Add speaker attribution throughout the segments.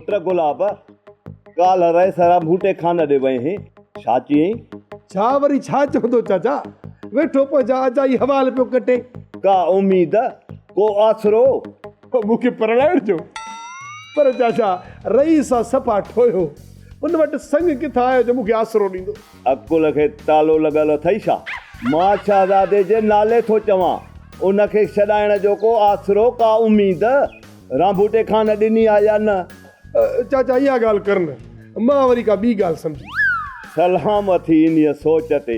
Speaker 1: पुट गुलाब काल रहे सारा बूटे खान दे वए हैं छाची
Speaker 2: छा वरी छा चवंदो चाचा वेठो पजा जाई हवाल पियो कटे
Speaker 1: का उम्मीद को आसरो
Speaker 2: मूंखे परणाइण जो पर चाचा रईस सफ़ा ठोयो उन वटि संग किथां आयो जो मूंखे आसरो ॾींदो
Speaker 1: अकुल खे तालो लॻल अथई छा मां शहज़ादे जे नाले थो चवां उनखे छॾाइण जो को आसरो का उम्मीद रांबूटे खान ॾिनी आहे या न
Speaker 2: चाचा इहा ॻाल्हि कर न मां वरी का ॿी ॻाल्हि सम्झी
Speaker 1: सलामती इन सोच ते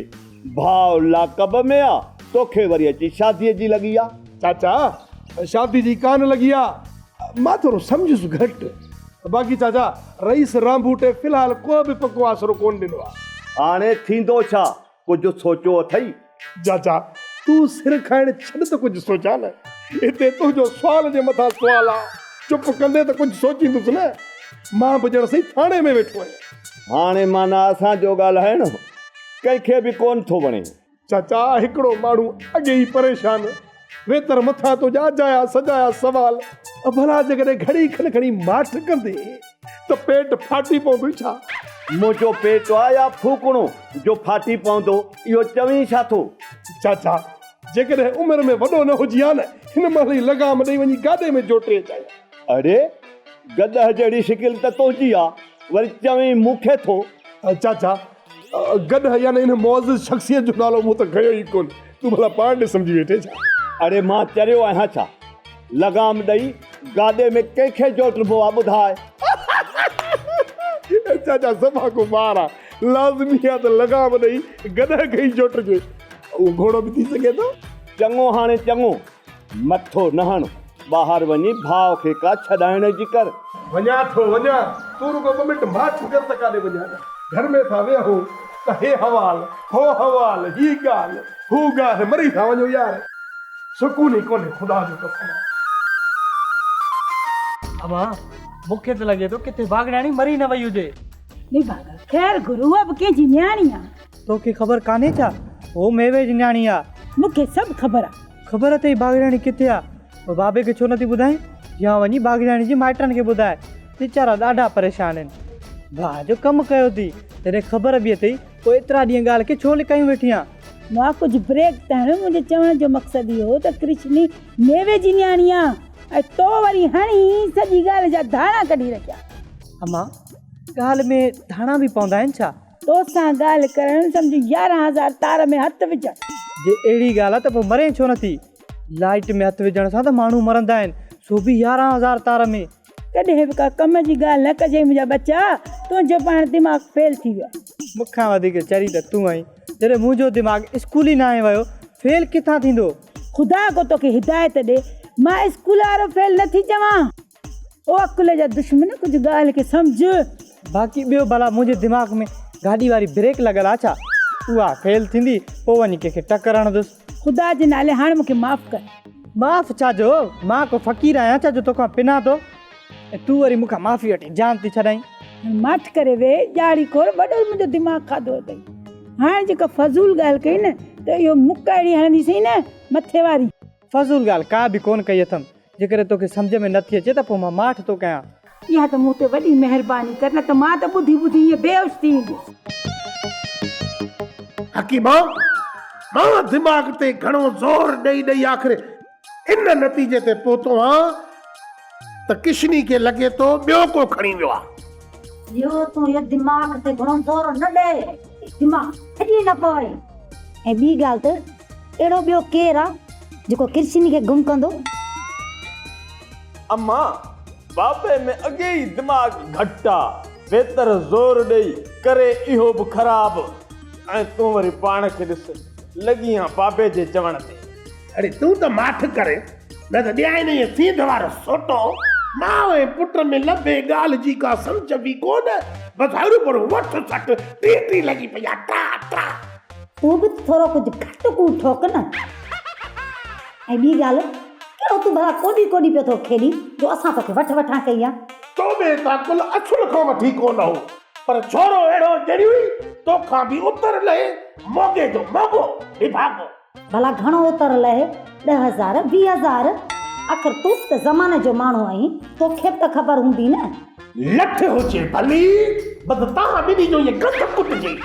Speaker 1: भाव लाकब में आ तोखे वरी अची शादीअ जी लॻी आहे
Speaker 2: चाचा शादी जी कान लॻी आहे मां थोरो सम्झुसि घटि बाक़ी चाचा रईस रांबूटे फ़िलहाल को बि पको आसरो कोन ॾिनो आहे
Speaker 1: हाणे थींदो छा कुझु सोचियो अथई
Speaker 2: चाचा तूं सिर खाइण छॾ त कुझु सोचा न हिते तुंहिंजो सुवाल जे मथां सुवाल आहे चुप कंदे त कुझु सोचींदुसि न मां बि ॼण सही थाणे में वेठो आहियां
Speaker 1: हाणे माना असांजो ॻाल्हाइण कंहिंखे बि कोन थो वणे
Speaker 2: चाचा हिकिड़ो माण्हू अॻे ई परेशान वेतर मथां तो जाया सजाया सवाल भला जेकॾहिं घड़ी खणी माठ कंदे त पेट फाटी पवंदो छा
Speaker 1: मुंहिंजो पेट आहे या फूकणो जो फाटी पवंदो इहो चवीं छा थो
Speaker 2: चाचा जेकॾहिं उमिरि में वॾो न हुजी हा न हिन महिल ई लॻाम ॾेई वञी गाॾे में जोटे अचां
Speaker 1: अरे गदह जहिड़ी शिकिल त तुंहिंजी आहे वरी चवीं मूंखे थो
Speaker 2: चाचा गॾ यानी हिन मुअज़्ज़िज़ शख़्सियत जो नालो मूं त खयो ई कोन तूं भला पाण ॾे सम्झी वेठे छा
Speaker 1: अरे मां चरियो आहियां छा लगाम ॾेई गाॾे में कंहिंखे जोटबो आहे ॿुधाए
Speaker 2: चाचा सफ़ा को ॿार आहे लाज़मी आहे त लगाम ॾेई गॾह खे ई जोटिजे उहो घोड़ो बि थी सघे थो
Speaker 1: चङो हाणे चङो मथो न हण ॿाहिरि वञी भाउ खे का छॾाइण जी कर
Speaker 2: वञा थो वञा तूं रुगो ॿ मिंट मां कर त काॾे वञा घर में था वेहो त हे हवाल हो हवाल ही ॻाल्हि हू ॻाल्हि मरी था वञो यार सुकून ई कोन्हे ख़ुदा जो कसम
Speaker 3: अमा मूंखे त लॻे थो किथे बागड़ाणी मरी न वई हुजे
Speaker 4: नहीं भागा खैर गुरु अब के जी न्याणी आ
Speaker 3: तोखे ख़बर कान्हे छा वो मेवे जी न्याणी आहे
Speaker 4: मूंखे सभु ख़बर आहे
Speaker 3: ख़बर अथई बागड़ाणी किथे आहे बाबे खे छो नथी ॿुधाए या वञी बागड़ाणी जी माइटनि खे ॿुधाए वीचारा ॾाढा परेशान आहिनि भाउ जो कमु कयो थी जॾहिं ख़बर बि अथई पोइ एतिरा ॾींहं ॻाल्हि खे छो लिकायूं वेठी आहे
Speaker 4: मां कुझु ब्रेक त मुंहिंजे चवण जो मक़सदु इहो त कृष्णी मेवे जी न्याणी आहे ऐं तो वरी हणी सॼी ॻाल्हि जा धाणा कढी रखिया
Speaker 3: अमा ॻाल्हि में धाणा बि पवंदा आहिनि छा
Speaker 4: तोसां ॻाल्हि करणु सम्झि 11,000 तार में हथु विझणु
Speaker 3: जे अहिड़ी ॻाल्हि आहे त पोइ मरे छो नथी लाइट में हथु विझण सां त माण्हू मरंदा आहिनि सो बि 11,000 तार में
Speaker 4: कॾहिं बि का कम जी ॻाल्हि न कजे मुंहिंजा बच्चा तुंहिंजो पाण दिमाग़ फेल थी वियो
Speaker 3: मूंखां वधीक चरी त तूं आई जॾहिं मुंहिंजो दिमाग़ स्कूल ई न आहे वियो फेल किथां थींदो
Speaker 4: ख़ुदा को तोखे हिदायत ॾे मां स्कूल वारो फेल नथी चवां ओ अकुल जा दुश्मन कुझु ॻाल्हि खे सम्झ
Speaker 3: बाक़ी ॿियो भला मुंहिंजे दिमाग़ में गाॾी वारी ब्रेक लॻल आहे छा उहा फेल थींदी पोइ वञी कंहिंखे टकर हणंदुसि
Speaker 4: ख़ुदा जे नाले हाणे मूंखे माफ़ु कर
Speaker 3: माफ़ छा जो मां को फ़क़ीर आहियां छा जो तोखां पिना थो ऐं तूं वरी मूंखां माफ़ी वठी जान थी छॾाई
Speaker 4: मठ करे वे ॼाड़ी खोर वॾो मुंहिंजो दिमाग़ खाधो अथई हाणे जेका फज़ूल ॻाल्हि कई न त इहो मुक अहिड़ी हणंदीसीं न मथे वारी
Speaker 3: फज़ूल ॻाल्हि का बि कोन कई अथमि जेकॾहिं तोखे सम्झ में नथी अचे त पोइ मां माठ थो कयां
Speaker 4: इहा त मूं ते वॾी महिरबानी कर न त मां त ॿुधी ॿुधी ईअं बेहोश थी वेंदसि
Speaker 2: हकीमा मां दिमाग़ ते घणो ज़ोर ॾेई ॾेई आख़िर इन नतीजे ते पहुतो आं त किशनी खे लॻे थो ॿियो को खणी वियो आहे
Speaker 5: यो तूं ये दिमाग़ ते घणो ज़ोर न ॾे दिमाग़ अॼु न पवे ऐं ॿी ॻाल्हि त अहिड़ो ॿियो केरु आहे जेको कृष्णी खे गुम कंदो
Speaker 1: अम्मा बाबे में अॻे ई दिमाग़ घटि आहे वेतर ज़ोर ॾेई करे इहो बि ख़राबु ऐं तूं वरी पाण खे ॾिस लॻी आहे बाबे जे चवण ते
Speaker 2: अरे तूं त माठ करे न त ॾियां न सीध वारो सोटो मां ऐं पुट में लभे ॻाल्हि जी का सम्झ बि कोन बसि हर पर वठ सट टी लॻी पई आहे ट्रा ट्रा
Speaker 5: तूं बि थोरो कुझु घटि कूड़ ठोक न ऐं ॿी ॻाल्हि कहिड़ो तूं भला कोॾी कोॾी पियो थो खेॾी जो असां तोखे वठ वठां कई आहे
Speaker 2: तो में त कुल अछुल खां वठी कोन हो पर छोरो अहिड़ो जड़ी हुई तोखां बि उतर लहे मोगे जो मोगो विभागो
Speaker 5: भला घणो उतर लहे 10,000 20,000 आख़िर तूं त ज़माने जो माण्हू आहीं तोखे त ख़बर हूंदी न
Speaker 2: लठ हुजे भली बद तव्हां ॿिन्ही जो इहे गंद कुटिजे।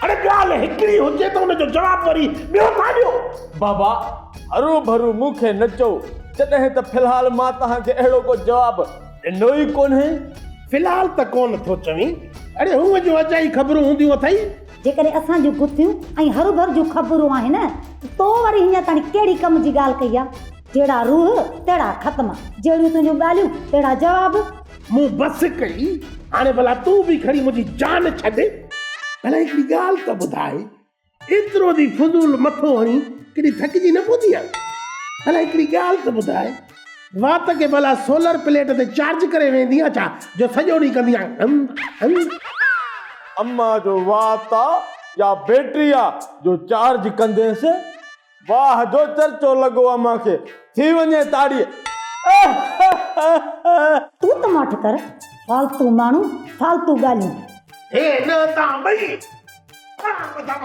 Speaker 2: अरे ॻाल्हि हिकिड़ी हुजे त हुनजो जवाबु वरी ॿियो था ॾियो।
Speaker 1: बाबा हरू भरू मूंखे न चओ, जॾहिं त फ़िलहाल मां तव्हांखे अहिड़ो को जवाबु ॾिनो ई कोन्हे।
Speaker 2: फ़िलहाल त कोन थो चवीं। अरे हूअ जो अजाई ख़बरूं हूंदियूं अथई।
Speaker 5: जेकॾहिं असां जूं गुथियूं ऐं हरू भर जूं ख़बरूं आहिनि तो वरी हीअं ताणी कहिड़ी कम जी ॻाल्हि कई आहे? जहिड़ा रूह तहिड़ा ख़त्म, जहिड़ियूं तुंहिंजूं ॻाल्हियूं तहिड़ा जवाब।
Speaker 2: मूं बसि कई, हाणे भला तूं बि खणी मुंहिंजी जान छॾ। भला हिकिड़ी ॻाल्हि त ॿुधाए, एतिरो ॾींहुं फुज़ूल मथो हणी केॾी थकिजी न पहुती आहे? भला हिकिड़ी ॻाल्हि त ॿुधाए, वात खे भला सोलर प्लेट ते चार्ज करे वेंदी आहे छा जो सॼो ॾींहुं कंदी आहे?
Speaker 1: अम्मा जो वात आहे या बैटरी आहे जो चार्ज कंदेसि? वाह जो चर्चो लॻो आहे मूंखे। थी वञे ताड़ी।
Speaker 5: तूं त मठ कर, फालतू माण्हू फालतू ॻाल्हियूं।
Speaker 2: हे न तव्हां ॿई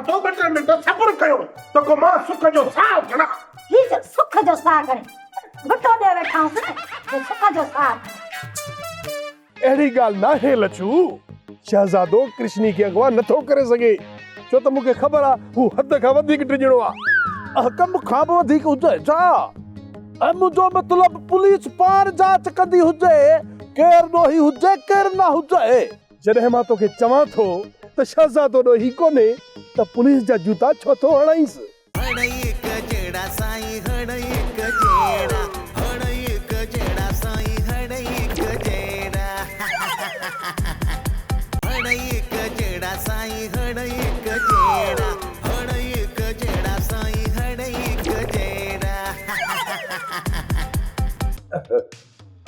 Speaker 2: तो ॿ टे मिंट सब्र कयो त को मां सुख जो साह खणा।
Speaker 5: हीअ सुख जो साह करे घुटो ॾे वेठा हुअसि न, जो सुख जो साह।
Speaker 2: अहिड़ी ॻाल्हि नाहे लछू। शहज़ादो कृष्णी खे अगवा नथो करे सघे, छो त मूंखे ख़बर आहे हू हद खां वधीक टिजणो आहे।
Speaker 6: कम खां बि वधीक हुजे छा? ऐं मुंहिंजो मतिलबु पुलिस पाण जांच कंदी हुजे, केरु ॾोही हुजे केरु न हुजे।
Speaker 2: जॾहिं मां तोखे चवां थो त शहज़ादो ॾोही कोन्हे त पुलिस जा जूता छो थो हणाईंसि?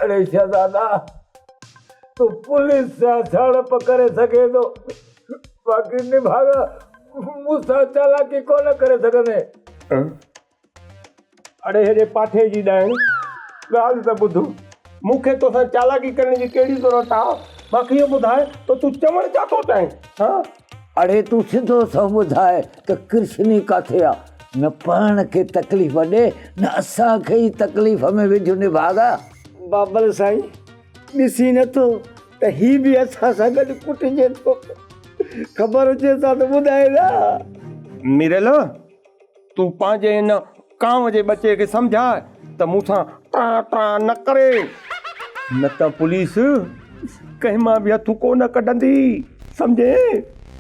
Speaker 1: अरे शहज़ादा, तू पुलिस सां सड़प करे सघे थो, बाक़ी निभागा मूंसां चालाकी कोन करे सघंदे।
Speaker 2: अड़े हेॾे पाठे जी ॾाइण ॻाल्हि त ॿुध, मूंखे तोसां चालाकी करण जी कहिड़ी ज़रूरत आहे? बाक़ी इहो ॿुधाए त तूं चवणु छा थो चाहीं? हाँ,
Speaker 7: अड़े तूं सिधो सो ॿुधाए त कृष्णी किथे आहे? न पाण खे तकलीफ़ ॾे न असांखे ई तकलीफ़ में विझो निभागा।
Speaker 3: बाबल साईं ॾिसी नथो त ही बि असां सां गॾु कुटिजे थो? ख़बर हुजे त ॿुधाए न।
Speaker 2: मिरल, तूं पंहिंजे हिन कांव जे बचे खे सम्झाए त मूंसां ट्रा ट्रा न करे, न त पुलिस कंहिं मां बि हथु कोन कढंदी, सम्झे?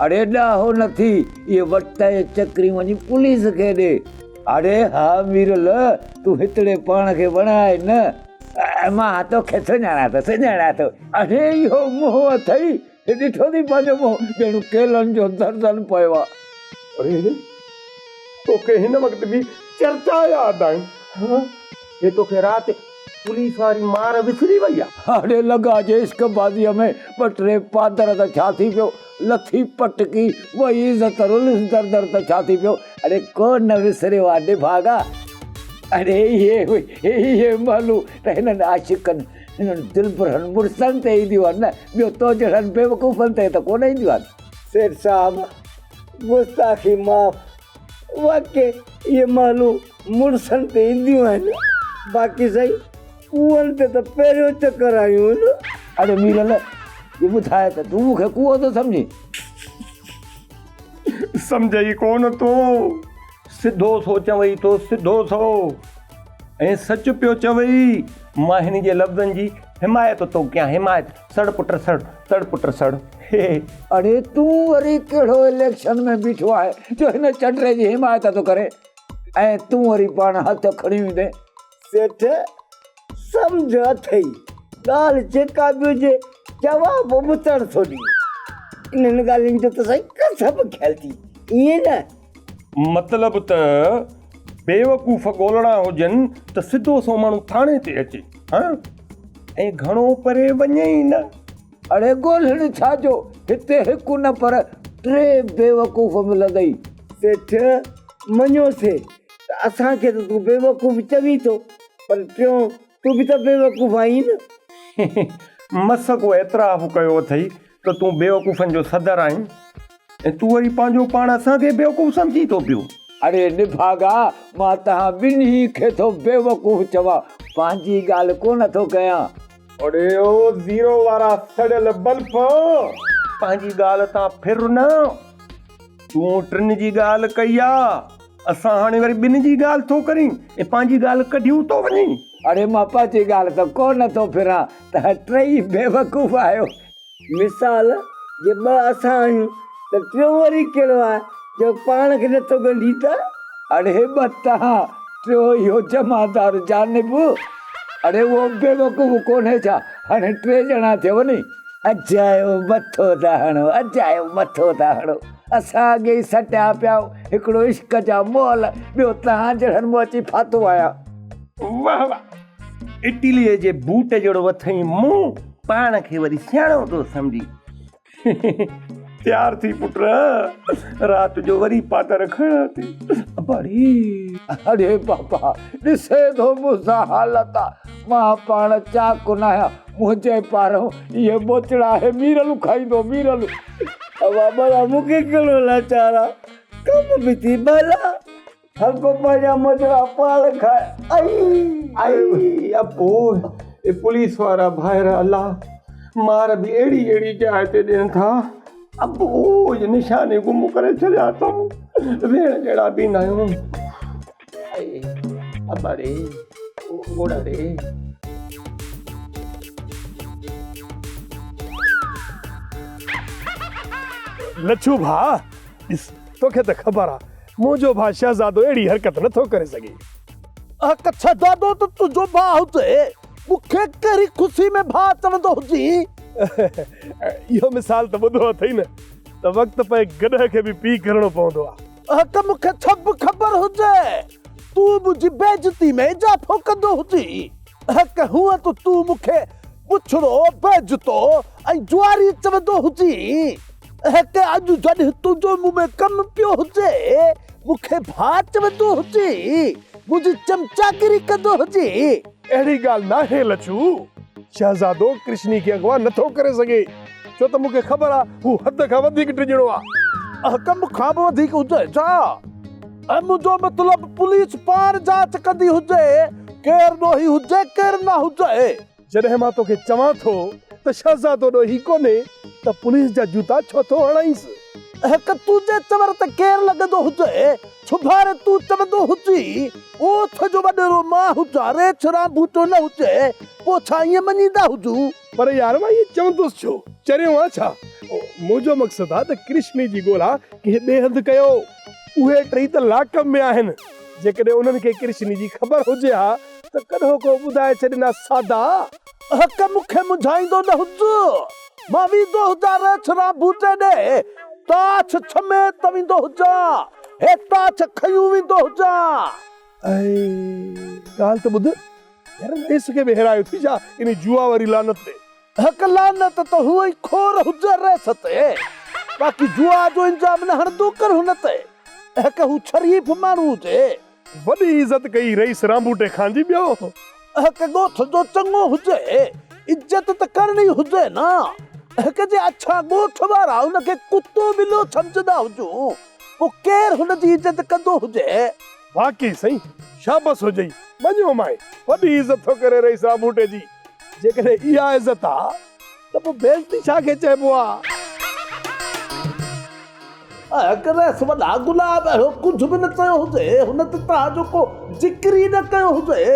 Speaker 7: अड़े ॾाहो नथी, इहे वट चकरी वञी पुलिस खे ॾे। अड़े हा मीरल, तूं हितड़े पाण खे वणाए न, मां तोखे सुञाणा थो। अड़े इहो मुंहुं अथई, ॾिठो थी पंहिंजो मुंहुं ॼणु केलनि जो दर्दन पियो आहे।
Speaker 2: अरे तोखे हिन वक़्त बि चर्चा यादि आहिनि? हे तोखे राति पुलिस वारी मार विसरी वई आहे?
Speaker 7: अड़े लॻा जे इश्क बाज़ीअ में ॿ टे पादर त छा थी पियो, लथी पटकी वही इज़त रुलिस दर दर त छा थी पियो। अड़े कोन विसरियो आहे निभागा। अड़े इहे मालूं त हिननि आशिक़नि हिननि दिलबरनि मुड़सनि ते ईंदियूं आहिनि न, ॿियो तो जहिड़नि बेवकूफ़नि ते त कोन ईंदियूं आहिनि।
Speaker 3: सेठ साहब गुस्ताखी माफ़, वाकई इहे मालूं मुड़सनि ते ईंदियूं आहिनि, बाक़ी सही कुअनि ते त पहिरियों चकर आयूं आहिनि।
Speaker 7: अड़े मीरल ये ॿुधाए त तूं मूंखे कुओ थो सम्झी?
Speaker 2: सम्झ ई कोन तो, सिधो सोचवई तो सिधो सो ऐं सच पियो चवई। मां हिन जे लफ़्ज़नि जी हिमायत थो कयां, हिमायत। सड़ पुट सड़, सड़ पुट सड़।
Speaker 7: अड़े तूं वरी कहिड़ो इलेक्शन में बीठो आहे जो हिन चंडरे जी हिमायत थो करे ऐं तूं वरी पाण हथ खणी वेंदे?
Speaker 3: सेठ सम्झ अथई, ॻाल्हि जेका बि हुजे जवाबु ॿुधण थो ॾे। इन्हनि ॻाल्हियुनि जो त सही कसब ख़्याल थी, ईअं न?
Speaker 2: मतिलबु त बेवकूफ़ ॻोल्हणा हुजनि त सिधो सो माण्हू थाणे ते अचे, हाँ, ऐं घणो परे वञे ई न।
Speaker 7: अड़े ॻोल्हण छा जो, हिते हिकु न पर टे बेवकूफ़ मिलंदई।
Speaker 3: सेठ मञोसीं त असांखे त तूं बेवकूफ़ चवीं थो, पर टियों तूं बि त बेवकूफ़ आहीं न।
Speaker 2: मसको एतिराफ़ कयो अथई त तूं बेवकूफ़नि जो सदर आहीं ऐं तूं वरी पंहिंजो पाण असांखे बेवकूफ़ सम्झी थो पियो।
Speaker 7: अड़े निभागा, मां तव्हां ॿिन्ही खे थो बेवकूफ़ चवां, पंहिंजी ॻाल्हि कोन थो कयां।
Speaker 2: अरे ओ ज़ीरो वारा सड़ियल बल्ब पंहिंजी ॻाल्हि तां फिर न। तूं टिनि जी ॻाल्हि कई आहे, असां हाणे वरी ॿिनि जी ॻाल्हि थो करीं ऐं पंहिंजी ॻाल्हि कढियूं थो वञी।
Speaker 7: अरे मां पंहिंजी ॻाल्हि त कोन थो फिरां त टई बेवकूफ़ आहियो। मिसाल जे ॿ असां आहियूं त टियों वरी कहिड़ो आहे जो पाण खे नथो ॻंढी त? अरे ॿ तव्हां टियों इहो जमादार जानिब। अरे उहो बेवकूफ़ कोन्हे छा? हाणे 3 ॼणा थियव नी, अजायो मथो था हणो, अजायो मथो था हणो। असां अॻे ई सटिया पिया हिकिड़ो इश्क जा मोल, ॿियो तव्हां जहिड़नि मूं अची फाथो आया।
Speaker 2: वाह वाह, इटलीअ जे बूट जहिड़ो अथई मूं, पाण खे वरी सियाणो थो सम्झी। तयार थी पुट, राति जो वरी पातर खणा थी बड़ी।
Speaker 7: अरे बाबा ॾिसे थो मूंसां हालत आहे, मां पाण चाकु न आहियां, मुंहिंजे पारां इहे बोचड़ा आहे मीरलू खाईंदो मीरलू। बाबा मूंखे कहिड़ो लाचार आहे, कम बि थी भला हल्को पंहिंजा मोचड़ा पाण खाए।
Speaker 2: आई अबो ए पुलिस वारा ॿाहिरि अलाह मार बि अहिड़ी अहिड़ी जाइ ते ॾियनि था। अबो ये निशाने गुम करे छॾिया अथऊं, वेण जहिड़ा बि न आहियूं। अबा रे गोड़ा रे।
Speaker 8: लच्छू भा, तोखे त ख़बर आहे मुंहिंजो भाउ शहज़ादो अहिड़ी हरकत नथो करे सघे।
Speaker 6: कच्छा दादो त तुंहिंजो भाउ हुजे, मूंखे कहिड़ी ख़ुशी में भाउ चवंदो हुजी।
Speaker 8: इहो मिसाल त ॿुधो अथई न त वक़्त पए गॾह खे बि पी करणो पवंदो आहे।
Speaker 6: हक मूंखे छप ख़बर हुजे, तूं मुंहिंजी बेइज्जती में इजाफ़ो कंदो हुजी। हक हूअं त तूं मूंखे पुछड़ो बेइज्जतो ऐं जुआरी चवंदो हुजी। हक अॼु जॾहिं तुंहिंजो मुंहुं में कमु पियो हुजे, मूंखे भाउ चवंदो हुजी, मुंहिंजी चमचागिरी कंदो हुजी।
Speaker 8: अहिड़ी ॻाल्हि नाहे लच्छू, शहज़ादो कृष्णी खे अगवा नथो करे सघे, छो त मूंखे ख़बर आहे हू हद खां वधीक टिजणो आहे।
Speaker 6: कम खां बि वधीक हुजे छा? ऐं मुंहिंजो मतिलबु पुलिस पाण जांच कंदी हुजे, केरु ॾोही हुजे केरु न हुजे।
Speaker 8: जॾहिं मां तोखे चवां थो त शहज़ादो ॾोही कोन्हे त पुलिस जा जूता छो थो हणाईंसि?
Speaker 6: हिक तुंहिंजे चवर ते केरु लॻंदो हुजे, छुभारे तूं चवंदो हुजी ओठ जो वॾेरो मां हुजां, रेछरा बूटो न हुजे, पोइ छा ईअं मञींदा हुजूं?
Speaker 8: पर यार मां इहे चवंदुसि छो, चरियो आहे छा? मुंहिंजो मक़सदु आहे त कृष्णी जी ॻोल्हा कंहिं ॿिए हंधि कयो। उहे टई त लाकम में आहिनि, जेकॾहिं उन्हनि खे कृष्णी जी ख़बर हुजे हा त कॾहिं को ॿुधाए छॾींदा सादा।
Speaker 6: हक मूंखे मुझाईंदो न हुज, मां वेंदो हुजां रेछरा बूटे ॾे, ताछ छमे त वेंदो हुजां, हे ताछ खयूं वेंदो हुजां।
Speaker 8: ॻाल्हि त ॿुध यार, रेस खे बि हेरायो थी छा इन जुआ वारी लानत ते?
Speaker 6: हक लानत त हुअ ई खोर हुजे रेस ते, बाक़ी जुआ जो इंजाम न हणंदो कर हुन ते। हक हू शरीफ माण्हू हुजे,
Speaker 8: वॾी इज़त कई रईस रामबूटे खान जी। ॿियो
Speaker 6: हक ॻोठ जो चङो हुजे, इज्जत त करणी हुजे न। हक जे अच्छा ॻोठ वारा हुनखे कुतो बिलो सम्झंदा हुजूं, पोइ केरु हुनजी इज़त कंदो हुजे?
Speaker 8: वाकई सही, शाबाश हुजई, मञो माए वॾी इज़त थो करे रईस रामबूटे जी। जेकॾहिं इहा इज़त आहे त पोइ बेइज़ती छा खे चइबो आहे?
Speaker 6: रेस वॾा गुलाब अहिड़ो कुझु बि न चयो हुजे, हुन ते तव्हांजो को ज़िक्र ई न कयो हुजे।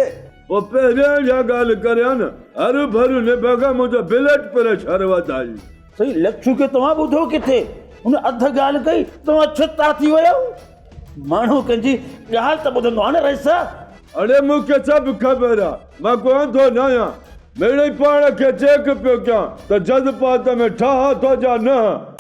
Speaker 9: वो पहिरियां जा ॻाल्हि करिया न, हर भर ने बगा मुंहिंजो बिलट पर शरवताई।
Speaker 10: सही लच्छू खे तव्हां ॿुधो किथे? हुन अध ॻाल्हि कई तव्हां छुटा थी वियो। माण्हू कंहिंजी ॻाल्हि त ॿुधंदो आहे न रईस।
Speaker 9: अरे मूंखे सभु ख़बर आहे, मां कोन थो न आहियां, मिड़ई पाण खे चेक पियो कयां त जज़्बात में ठहा थो जा न।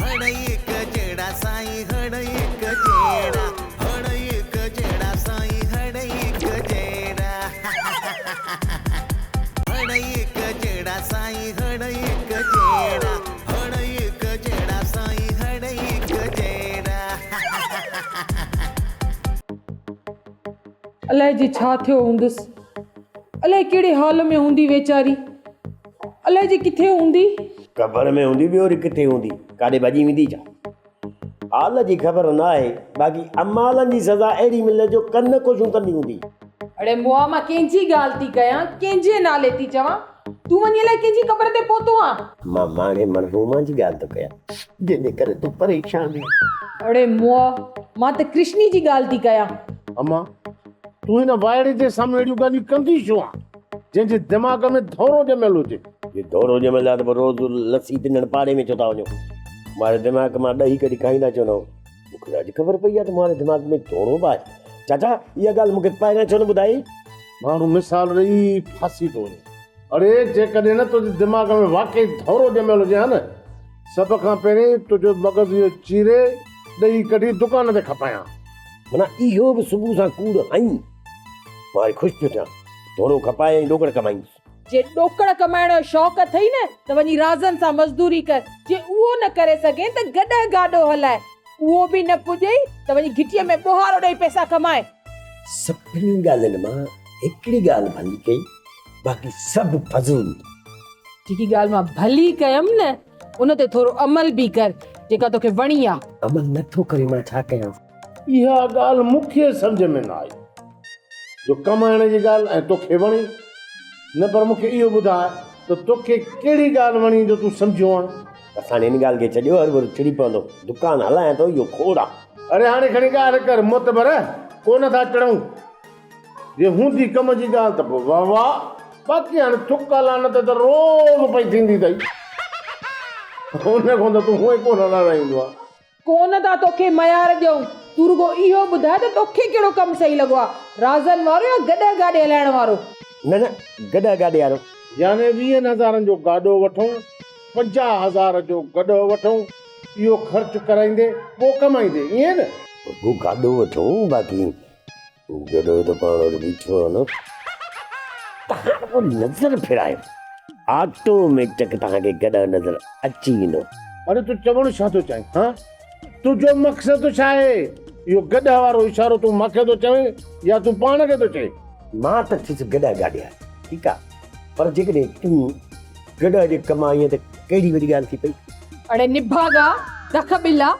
Speaker 11: अलाए जी छा थियो हूंदुसि, अलाए कहिड़े हाल में हूंदी वेचारी, अलाए जी किथे हूंदी।
Speaker 10: ख़बर में हूंदी, ॿियो वरी किथे हूंदी, काॾे भॼी वेंदी छा? हाल जी ख़बर न आहे, बाक़ी अमालनि जी सज़ा अहिड़ी मिले जो कन कोशिशूं कंदी हूंदी।
Speaker 11: अड़े मुआ मां कंहिंजी ॻाल्हि थी कयां, कंहिंजे नाले थी चवां? तूं वञी अलाए कंहिंजी क़बर ते पहुतो आ?
Speaker 12: मां माणे मरहूमा जी ॻाल्हि थो कयां, जंहिंजे करे तूं परेशान आहीं।
Speaker 11: अड़े मुआ, मां त कृष्णी जी ॻाल्हि थी कयां।
Speaker 10: अम्मा तूं हिन वाइड़े जे साम्हूं अहिड़ियूं ॻाल्हियूं कंदी छो आहे, जंहिंजे दिमाग़ में दौरो ॼमियल हुजे?
Speaker 12: ये दौरो ॼमियल आहे त रोज़ लस्सी पिनण पाड़े में छो था वञो? मारे दिमाग़ मां ॾही कॾहिं खाईंदा छो न हो? मूंखे अॼु ख़बर पई आहे त मारे दिमाग़ में दौरो बि आहे। चाचा इहा ॻाल्हि मूंखे पहिरियां छो न ॿुधाई?
Speaker 10: माण्हू मिसाल ॾेई फासी थो वञे। अड़े जेकॾहिं न तुंहिंजे दिमाग़ में वाकई दौरो ॼमियल हुजे हा न, सभ खां पहिरीं तुंहिंजो मग़ज़ इहो चीरे ॾही कढी दुकान ते खपायां।
Speaker 12: माना इहो बि सुबुह सां कूड़ आई। मां ख़ुशि पियो थियां, दौरो खपाए ऐं ॾोकड़ कमाईंदुसि।
Speaker 11: जे ॾोकड़ कमाइण जो शौक़ अथई न त वञी राज़नि सां मज़दूरी कर। जे उहो न करे सघे त गॾु गाॾो हलाए, उहो बि न पुॼे त वञी घिटीअ में ॿुहारो ॾेई पैसा कमाए।
Speaker 12: सभिनी ॻाल्हियुनि मां हिकिड़ी ॻाल्हि भली कई, बाक़ी सभु फज़ूल।
Speaker 11: जेकी ॻाल्हि मां भली कयमि न उन ते थोरो अमल बि कर, जेका तोखे वणी आहे।
Speaker 12: अमल नथो करे मां छा कयां?
Speaker 10: इहा ॻाल्हि मूंखे सम्झ में न आई, जो कमाइण जी ॻाल्हि ऐं तोखे वणी न, पर मूंखे इहो ॿुधाए त तोखे कहिड़ी ॻाल्हि वणी जो तूं सम्झो आहे?
Speaker 12: असां इन ॻाल्हि खे छॾियो, हर भर चिड़ी पवंदो, दुकानु हलायां थो, इहो खोड़ आहे।
Speaker 10: अरे हाणे खणी ॻाल्हि कर, मोतबर कोन था चढ़ूं। जे हूंदी कम जी ॻाल्हि त पोइ वाह वाह, बाक़ी हाणे थुक लानत त रोज़ पई थींदी अथई। हुन खां त तूं हूअं ई कोन हलाईंदो आहे।
Speaker 11: कोन था तोखे मयार ॾियूं, तूं रुगो इहो ॿुधाए त तोखे कहिड़ो कमु सही लॻो आहे, राज़नि वारो या गॾु गाॾे हलाइण वारो?
Speaker 12: न गॾु गाॾे वारो।
Speaker 10: याने 20,000 जो गाॾो वठूं, 50,000 जो गॾो वठूं, इहो ख़र्च कराईंदे पोइ कमाईंदे, ईअं न?
Speaker 12: वो गाॾो वठूं, बाक़ी गॾो त पाण वटि बीठो आहे न। तव्हां नज़र फिरायो, ऑटोमेटिक तव्हांखे गॾु नज़र अची वेंदो।
Speaker 10: अरे तूं चवणु छा थो चाहीं? हा, तुंहिंजो मक़सदु छा आहे? इहो गॾु वारो इशारो तूं मूंखे थो चवें या तूं पाण खे थो चए?
Speaker 12: मां त थियुसि गॾु गाॾे आहे, ठीकु आहे, पर जेकॾहिं तूं गॾु जे कमाईअ त कहिड़ी वॾी ॻाल्हि थी पई?
Speaker 11: अड़े निभागा दख बिला,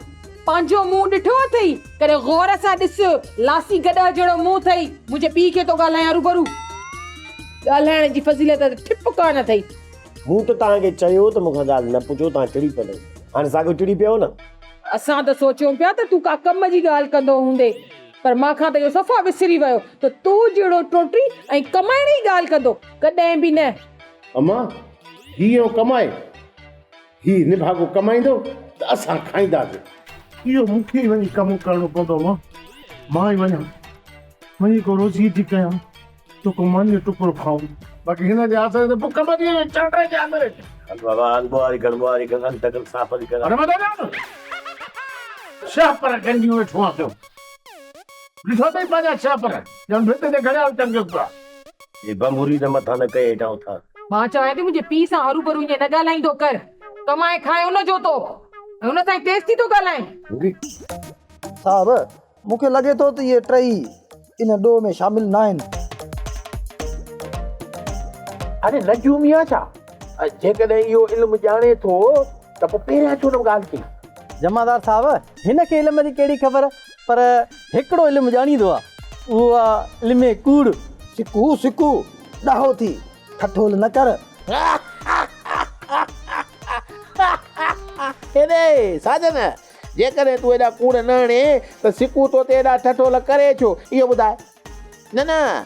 Speaker 11: पंहिंजो मुंहुं ॾिठो अथई? कॾहिं गौर सां ॾिस, लासी गॾु जहिड़ो मुंहुं अथई, मुंहिंजे पीउ खे थो ॻाल्हायां रूबरू। ॻाल्हाइण जी फज़ीलत त ठिप कान अथई।
Speaker 12: मूं त तव्हांखे चयो त मूंखां ॻाल्हि न पुछो, तव्हां चिड़ी पवंदव, हाणे साॻियो चिड़ी पियो न।
Speaker 11: असां त सोचियूं पिया त तूं का कम जी ॻाल्हि कंदो हूंदे, पर मांखां त इहो सफ़ा विसरी वियो त तूं जहिड़ो टोटी ऐं कमाइण जी ॻाल्हि कंदो कॾहिं बि न।
Speaker 10: अम्मा हीअ कमाए, हीअ निभागो कमाईंदो त असां खाईंदासीं। इहो मूंखे वञी कमु करणो पवंदो। मां ई वञी को रोज़ी थी कयां, तो को मानी टुकड़ो खाऊं, बाक़ी हिन जे आसरे ते बुख मरी चढ़े जे अंदर।
Speaker 12: हल बाबा हल बुआरी कर अंतकल साफ़ कर।
Speaker 10: अरे मदन छह पर गंजी वेठो आहे पियो, ॾिठो अथई पंहिंजा छह पर ॼण भित ते घड़ियाल टंगियो पियो आहे।
Speaker 12: ये बंबूरी न मथां न कए हेठां उथां।
Speaker 11: मां चवां थी मुंहिंजे पीउ सां हरू भरू ईअं न ॻाल्हाईंदो कर, कमाए खाए उनजो तो, हुन सां तेज़ थी थो ॻाल्हाए।
Speaker 3: साहब मूंखे लॻे थो त इहे टई इन ॾोह में शामिल न आहिनि।
Speaker 12: अरे लजू मियां छा, जेकॾहिं इहो इल्मु ॼाणे थो त पोइ पहिरियां छो न ॻाल्हि कई?
Speaker 3: जमादार साहब हिन खे इल्म जी कहिड़ी ख़बर, पर हिकिड़ो इल्मु ॼाणींदो आहे, उहो आहे इल्मे कूड़। सिकू सिकू ॾाहो थी ठठोल न कर।
Speaker 13: हेॾे साजन, जेकॾहिं तूं एॾा कूड़ न हणे त सिकू तो ते एॾा ठठोल करे छो, इहो ॿुधाए। न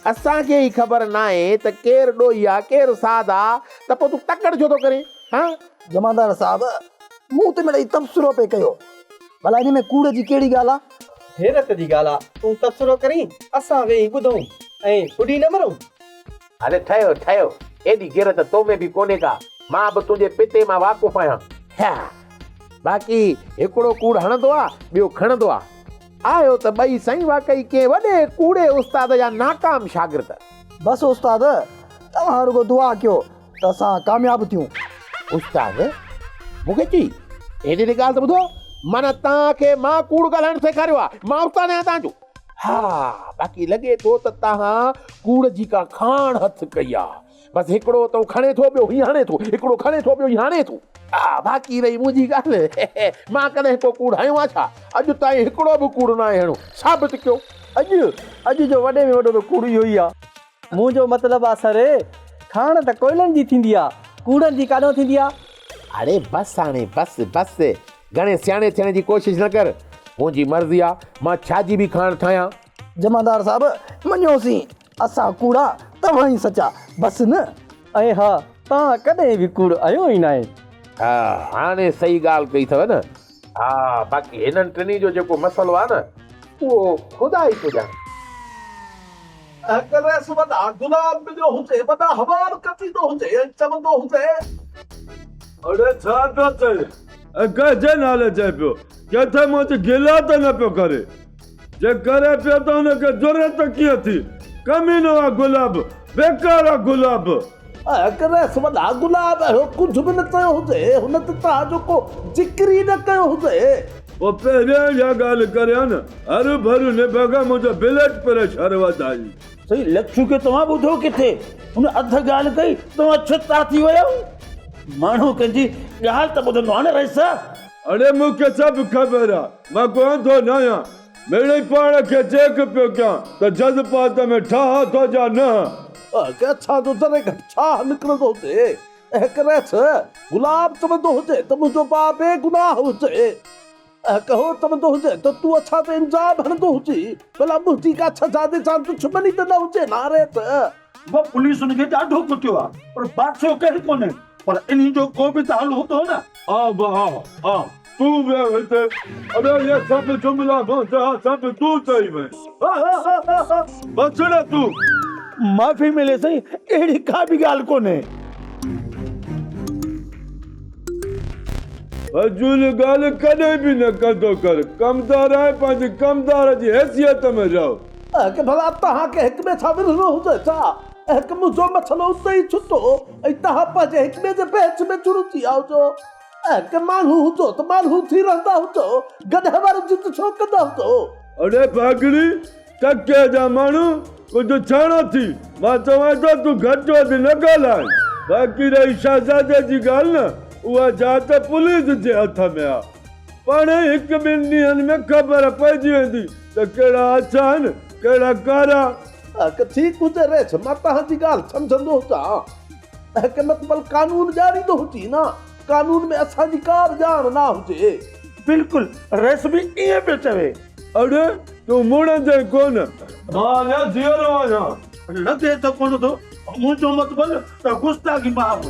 Speaker 13: असांखे ई ख़बर न आहे त केरु ॾोही आहे केरु साध आहे, त पोइ तूं तकड़ छो थो करे? हा
Speaker 3: जमादार साहब मूं ते मिड़ई तबसरो पे कयो, भला हिन में कूड़ जी कहिड़ी ॻाल्हि आहे? हैरत जी ॻाल्हि आहे, तूं तबसरो करी असां वेही ॿुधूं ऐं ॿुधी न मरूं।
Speaker 13: अरे ठहियो, एॾी गिरत तो में बि कोन्हे का, मां बि तुंहिंजे पिते मां वाक़ुफ़ आहियां। बाक़ी हिकिड़ो कूड़ हणंदो आहे, ॿियो खणंदो आहे। आयो त ॿई साईं वाकई के वॾे कूड़े उस्ताद जा नाकाम शागिर्द।
Speaker 3: बसि उस्ताद तव्हां रुगो दुआ कयो त असां कामयाबु थियूं।
Speaker 13: उस्ताद मूंखे चई हेॾी ॻाल्हि त ॿुधो, माना तव्हांखे मां कूड़ ॻाल्हाइण सेखारियो आहे, मां उस्ताद आहियां तव्हांजो। हा बाक़ी लॻे थो त तव्हां कूड़ जी का खाण हथ कई आहे। बसि हिकिड़ो तो खणे थो, ॿियो हीअं हणे थो, हिकिड़ो खणे थो, ॿियो हीअं हणे थो। हा बाक़ी रही मुंहिंजी ॻाल्हि, मां कॾहिं को कूड़ हयो आहे छा? अॼु ताईं हिकिड़ो बि कूड़ न आहे हणो, साबित कयो।
Speaker 3: अॼु जो वॾे में वॾो त कूड़ इहो ई आहे। मुंहिंजो मतिलबु आहे सर खाण त कोयलनि जी थींदी आहे, कूड़नि जी काॾों थींदी आहे।
Speaker 13: अरे बस हाणे बस बस घणे सियाणे थियण जी कोशिश न कर। मुंहिंजी मर्ज़ी आहे, मां छा जी बि खाण ठाहियां।
Speaker 6: जमादार साहब मञोसीं, असां कूड़ा तव्हां ई सचा, बस न।
Speaker 3: ऐं हा, तव्हां कॾहिं बि कूड़ आयो ई न आहे।
Speaker 13: हा, हाणे सही ॻाल्हि कई अथव न। हा, बाक़ी हिननि टिनी जो जेको मसइलो आहे न, उहो ख़ुदा ई थो ॼाणे।
Speaker 6: कॾहिं वॾा गुलाब मिलियो हुजे, वॾा हवाल कतींदो हुजे, चवंदो हुजे
Speaker 9: अरे छा पियो चए, कंहिंजे नाले चए पियो, किथे मुंहिंजी गिला त न पियो करे। जे करे पियो त हुनखे ज़रूरत कीअं थी। कमीनो आहे गुलाब, बेकार आहे गुलाब।
Speaker 6: कॾहिं वॾा गुलाब अहिड़ो कुझु बि न चयो हुजे, हुन त तव्हांजो को ज़िक्र ई न कयो हुजे।
Speaker 9: पोइ पहिरियों इहा ॻाल्हि करियां न, हरू भरू निभागा मुंहिंजो ब्लड प्रेशर वधाई।
Speaker 6: सही लच्छू खे तव्हां ॿुधो किथे, हुन अध ॻाल्हि कई तव्हां छुटा थी वियो। माण्हू कंहिंजी ॻाल्हि त ॿुधंदो आहे न रईस।
Speaker 9: अरे मूंखे सभु ख़बर आहे, मां कोन थो न आहियां। मिड़ई पाण खे चेक पियो कयां त जज़्बात में ठाह थो जा न।
Speaker 6: छा जो जरे घटि छा निकिरंदो हुजे। ऐं कॾहिं गुलाब चवंदो हुजे त मुंहिंजो भाउ बेगुनाह हुजे, कहो चवंदो हुजे त तूं अछा ते इंजाम हणंदो हुजी, भला मुंहिंजी का छजादे सां दुश्मनी त न हुजे नारे त।
Speaker 14: वो पुलिस उनखे ॾाढो कुटियो आहे, पर बादशाह केरु कोन्हे, पर इन्ही जो को बि त हल हूंदो न।
Speaker 9: हा तूं वियो हिते। अरे ये सभु जुमिला सभु तूं चई वई। बस न तूं
Speaker 6: माफ़ी मिले सही, अहिड़ी का बि ॻाल्हि कोन्हे।
Speaker 9: फजूल ॻाल्हि कॾहिं बि न कंदो कर। कमदार आहे, पंहिंजी कमदार जी हैसियत में रहो।
Speaker 6: कि भला तव्हांखे हिक ॿिए सां विढ़णो हुजे छा? हिकु मुंहिंजो मसलो उते ई छुटो ऐं तव्हां पंहिंजे हिक ॿिए जे बहस में जुड़जी आयो जो। कि माण्हू हुजो त माण्हू थी रहंदा हुजो, गॾ वारो जित छो कंदा हुजो।
Speaker 9: अरे भागड़ी टके जा माण्हू कुझु छाणो थी। मां चवां थो तूं घटि वधि न ॻाल्हाए। बाक़ी रही शहज़ादे जी ॻाल्हि न, उहा जात पुलिस जे हथ में आहे। पाण हिकु ॿिनि ॾींहंनि में ख़बर पइजी वेंदी त कहिड़ा अछा आहिनि कहिड़ा कारा।
Speaker 6: ठीकु हुजे रेस, मां तव्हांजी ॻाल्हि सम्झंदो हुजां। कि मतिलबु कानून ॼाणींदो हुजी न, कानून में असांजी का ॼाण न हुजे।
Speaker 14: बिल्कुलु रेस बि ईअं पियो चवे।
Speaker 9: अरे तूं मुड़ंदे कोन, मां अञा जीअरो आहियां।
Speaker 14: लॻे त कोन थो, मुंहिंजो मतिलबु त गुस्ताखी माफ़।